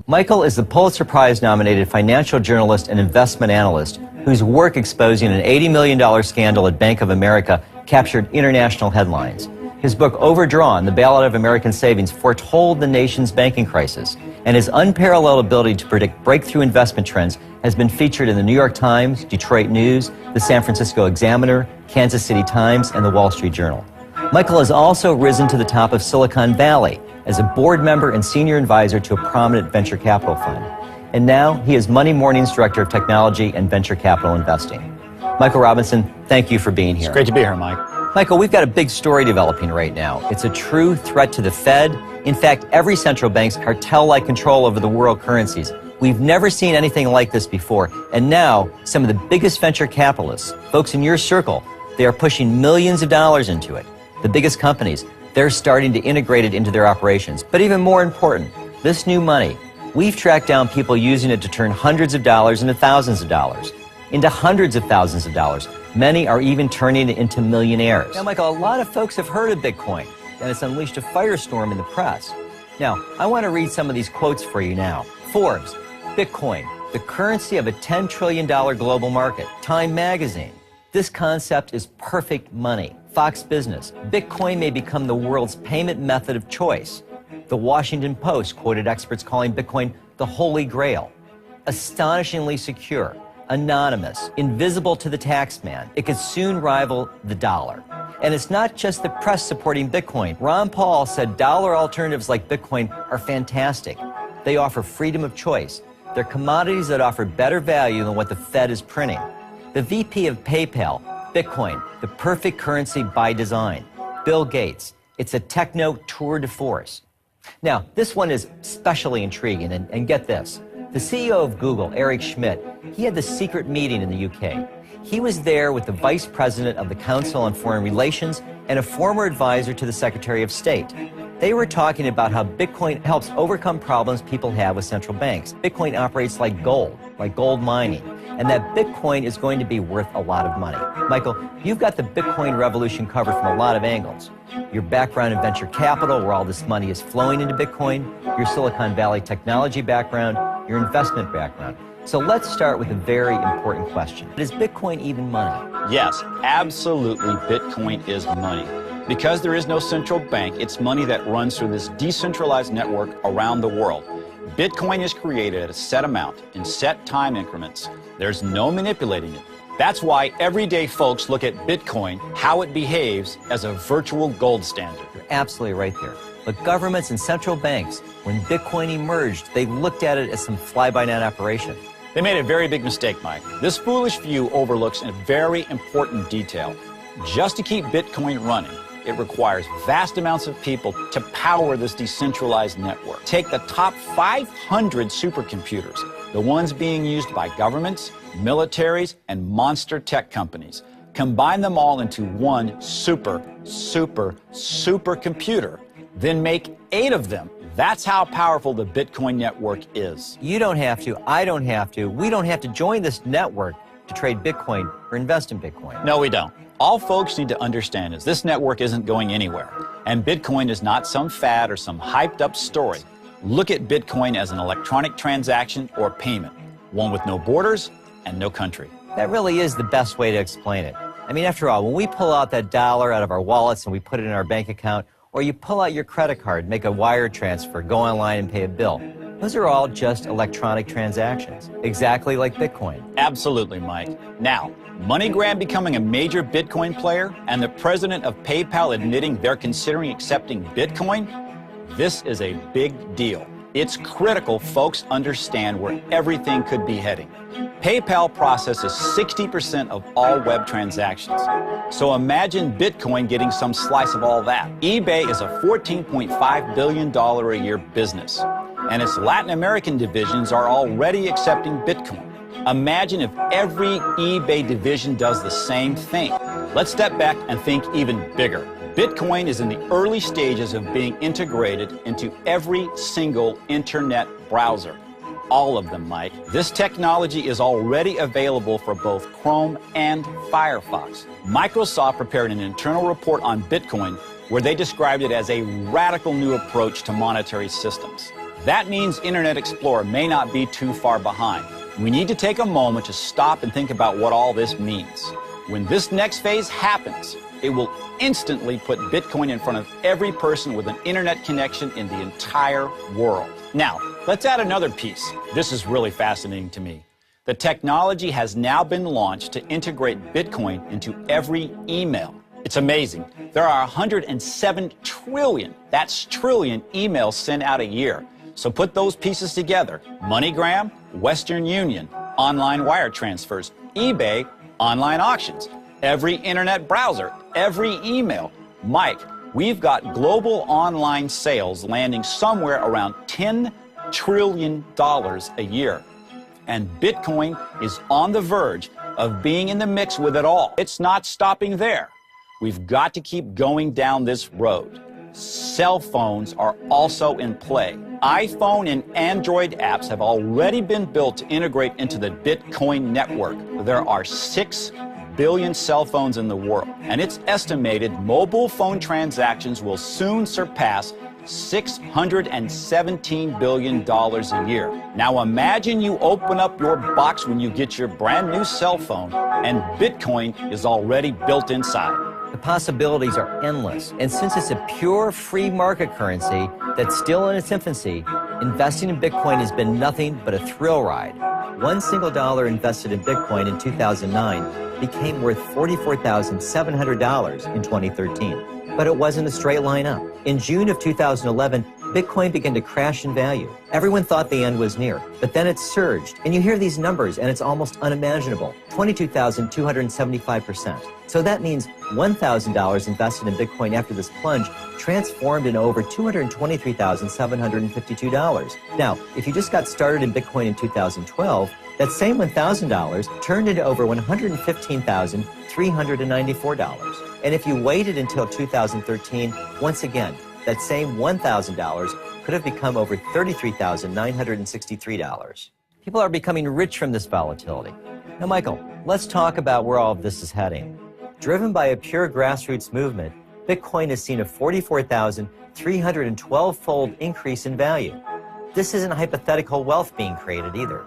Michael is the Pulitzer Prize-nominated financial journalist and investment analyst whose work exposing an $80 million scandal at Bank of America captured international headlines. His book, Overdrawn, The Bailout of American Savings, foretold the nation's banking crisis, and his unparalleled ability to predict breakthrough investment trends has been featured in the New York Times, Detroit News, the San Francisco Examiner, Kansas City Times, and the Wall Street Journal. Michael has also risen to the top of Silicon Valley as a board member and senior advisor to a prominent venture capital fund. And now he is Monday Morning's Director of Technology and Venture Capital Investing. Michael Robinson, thank you for being here. It's great to be here, Mike. Michael, we've got a big story developing right now. It's a true threat to the Fed. In fact, every central bank's cartel-like control over the world currencies. We've never seen anything like this before. And now, some of the biggest venture capitalists, folks in your circle, they are pushing millions of dollars into it. The biggest companies, they're starting to integrate it into their operations. But even more important, this new money, we've tracked down people using it to turn hundreds of dollars into thousands of dollars, into hundreds of thousands of dollars. Many are even turning it into millionaires. Now, Michael, a lot of folks have heard of Bitcoin, and it's unleashed a firestorm in the press. Now, I want to read some of these quotes for you now. Forbes, Bitcoin, the currency of a $10 trillion global market. Time magazine, this concept is perfect money. Fox Business, Bitcoin may become the world's payment method of choice. The Washington Post quoted experts calling Bitcoin the Holy Grail. Astonishingly secure, anonymous, invisible to the taxman. It could soon rival the dollar. And it's not just the press supporting Bitcoin. Ron Paul said dollar alternatives like Bitcoin are fantastic. They offer freedom of choice. They're commodities that offer better value than what the Fed is printing. The VP of PayPal, Bitcoin, the perfect currency by design. Bill Gates, it's a techno tour de force. Now, this one is especially intriguing, and get this. The CEO of Google, Eric Schmidt, he had the secret meeting in the UK. He was there with the Vice President of the Council on Foreign Relations and a former advisor to the Secretary of State. They were talking about how Bitcoin helps overcome problems people have with central banks. Bitcoin operates like gold mining, and that Bitcoin is going to be worth a lot of money. Michael, you've got the Bitcoin revolution covered from a lot of angles. Your background in venture capital, where all this money is flowing into Bitcoin, your Silicon Valley technology background, your investment background. So let's start with a very important question. Is Bitcoin even money? Yes, absolutely, Bitcoin is money. Because there is no central bank, it's money that runs through this decentralized network around the world. Bitcoin is created at a set amount in set time increments. There's no manipulating it. That's why everyday folks look at Bitcoin, how it behaves, as a virtual gold standard. You're absolutely right there. But governments and central banks, when Bitcoin emerged, they looked at it as some fly-by-night operation. They made a very big mistake, Mike. This foolish view overlooks a very important detail. Just to keep Bitcoin running, it requires vast amounts of people to power this decentralized network. Take the top 500 supercomputers, the ones being used by governments, militaries, and monster tech companies. Combine them all into one supercomputer, then make 8 of them. That's how powerful the Bitcoin network is. You don't have to, I don't have to, we don't have to join this network to trade Bitcoin or invest in Bitcoin. No, we don't. All folks need to understand is this network isn't going anywhere, and Bitcoin is not some fad or some hyped up story. Look at Bitcoin as an electronic transaction or payment, one with no borders and no country. That really is the best way to explain it. I mean, after all, when we pull out that dollar out of our wallets and we put it in our bank account, or you pull out your credit card, make a wire transfer, go online and pay a bill, those are all just electronic transactions, exactly like Bitcoin. Absolutely, Mike. Now, MoneyGram becoming a major Bitcoin player and the president of PayPal admitting they're considering accepting Bitcoin, this is a big deal. It's critical folks understand where everything could be heading. PayPal processes 60% of all web transactions. So imagine Bitcoin getting some slice of all that. eBay is a $14.5 billion a year business, and its Latin American divisions are already accepting Bitcoin. Imagine if every eBay division does the same thing. Let's step back and think even bigger. Bitcoin is in the early stages of being integrated into every single internet browser. All of them, Mike. This technology is already available for both Chrome and Firefox. Microsoft prepared an internal report on Bitcoin where they described it as a radical new approach to monetary systems. That means Internet Explorer may not be too far behind. We need to take a moment to stop and think about what all this means. When this next phase happens, it will instantly put Bitcoin in front of every person with an internet connection in the entire world. Now, let's add another piece. This is really fascinating to me. The technology has now been launched to integrate Bitcoin into every email. It's amazing. There are 107 trillion, that's trillion, emails sent out a year. So put those pieces together. MoneyGram, Western Union, online wire transfers, eBay, online auctions, every internet browser, every email. Mike, we've got global online sales landing somewhere around $10 trillion a year. And Bitcoin is on the verge of being in the mix with it all. It's not stopping there. We've got to keep going down this road. Cell phones are also in play. iPhone and Android apps have already been built to integrate into the Bitcoin network. There are 6 billion cell phones in the world, and it's estimated mobile phone transactions will soon surpass $617 billion a year. Now imagine you open up your box when you get your brand new cell phone, and Bitcoin is already built inside. The possibilities are endless, and since it's a pure free market currency that's still in its infancy, investing in Bitcoin has been nothing but a thrill ride. One single dollar invested in Bitcoin in 2009 became worth $44,700 in 2013. But it wasn't a straight line up. In June of 2011, Bitcoin began to crash in value. Everyone thought the end was near, but then it surged. And you hear these numbers, and it's almost unimaginable. 22,275%. So that means $1,000 invested in Bitcoin after this plunge transformed into over $223,752. Now, if you just got started in Bitcoin in 2012, that same $1,000 turned into over $115,394. And if you waited until 2013, once again, that same $1,000 could have become over $33,963. People are becoming rich from this volatility. Now, Michael, let's talk about where all of this is heading. Driven by a pure grassroots movement, Bitcoin has seen a 44,312-fold increase in value. This isn't hypothetical wealth being created either.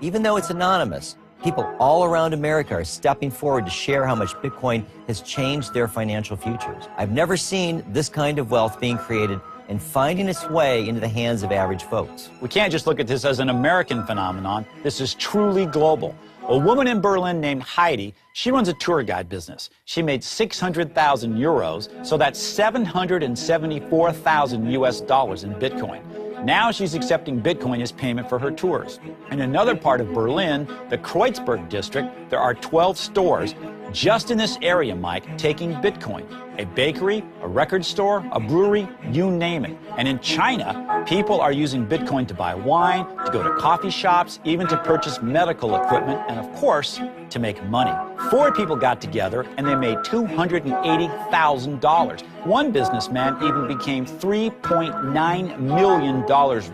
Even though it's anonymous, people all around America are stepping forward to share how much Bitcoin has changed their financial futures. I've never seen this kind of wealth being created and finding its way into the hands of average folks. We can't just look at this as an American phenomenon. This is truly global. A woman in Berlin named Heidi, she runs a tour guide business. She made 600,000 euros, so that's 774,000 US dollars in Bitcoin. Now she's accepting Bitcoin as payment for her tours. In another part of Berlin, the Kreuzberg district, there are 12 stores just in this area, Mike, taking Bitcoin. A bakery, a record store, a brewery, you name it. And in China, people are using Bitcoin to buy wine, to go to coffee shops, even to purchase medical equipment, and of course, to make money. 4 people got together and they made $280,000. One businessman even became $3.9 million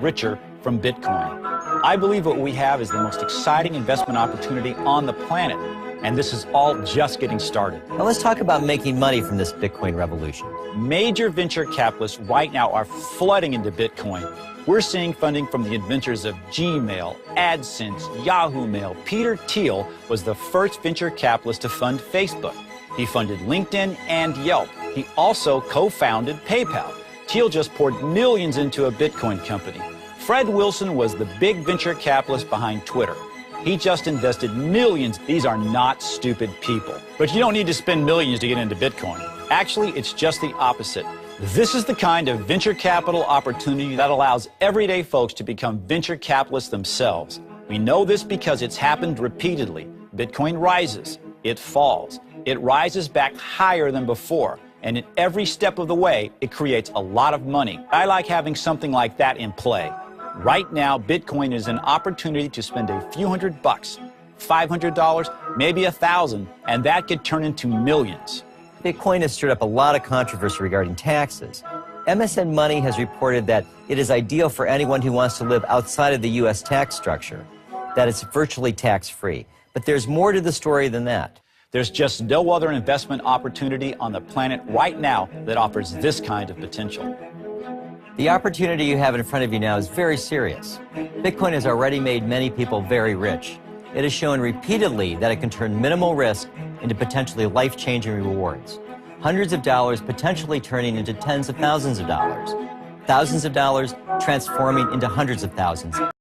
richer from Bitcoin. I believe what we have is the most exciting investment opportunity on the planet. And this is all just getting started. Now let's talk about making money from this Bitcoin revolution. Major venture capitalists right now are flooding into Bitcoin. We're seeing funding from the inventors of Gmail, AdSense, Yahoo Mail. Peter Thiel was the first venture capitalist to fund Facebook. He funded LinkedIn and Yelp. He also co-founded PayPal. Thiel just poured millions into a Bitcoin company. Fred Wilson was the big venture capitalist behind Twitter. He just invested millions. These are not stupid people. But you don't need to spend millions to get into Bitcoin. Actually, it's just the opposite. This is the kind of venture capital opportunity that allows everyday folks to become venture capitalists themselves. We know this because it's happened repeatedly. Bitcoin rises, it falls, it rises back higher than before. And in every step of the way, it creates a lot of money. I like having something like that in play. Right now, Bitcoin is an opportunity to spend a few $100, $500, maybe $1,000, and that could turn into millions. Bitcoin has stirred up a lot of controversy regarding taxes. MSN Money has reported that it is ideal for anyone who wants to live outside of the U.S. tax structure, that it's virtually tax-free. But there's more to the story than that. There's just no other investment opportunity on the planet right now that offers this kind of potential. The opportunity you have in front of you now is very serious. Bitcoin has already made many people very rich. It has shown repeatedly that it can turn minimal risk into potentially life-changing rewards. Hundreds of dollars potentially turning into tens of thousands of dollars. Thousands of dollars transforming into hundreds of thousands.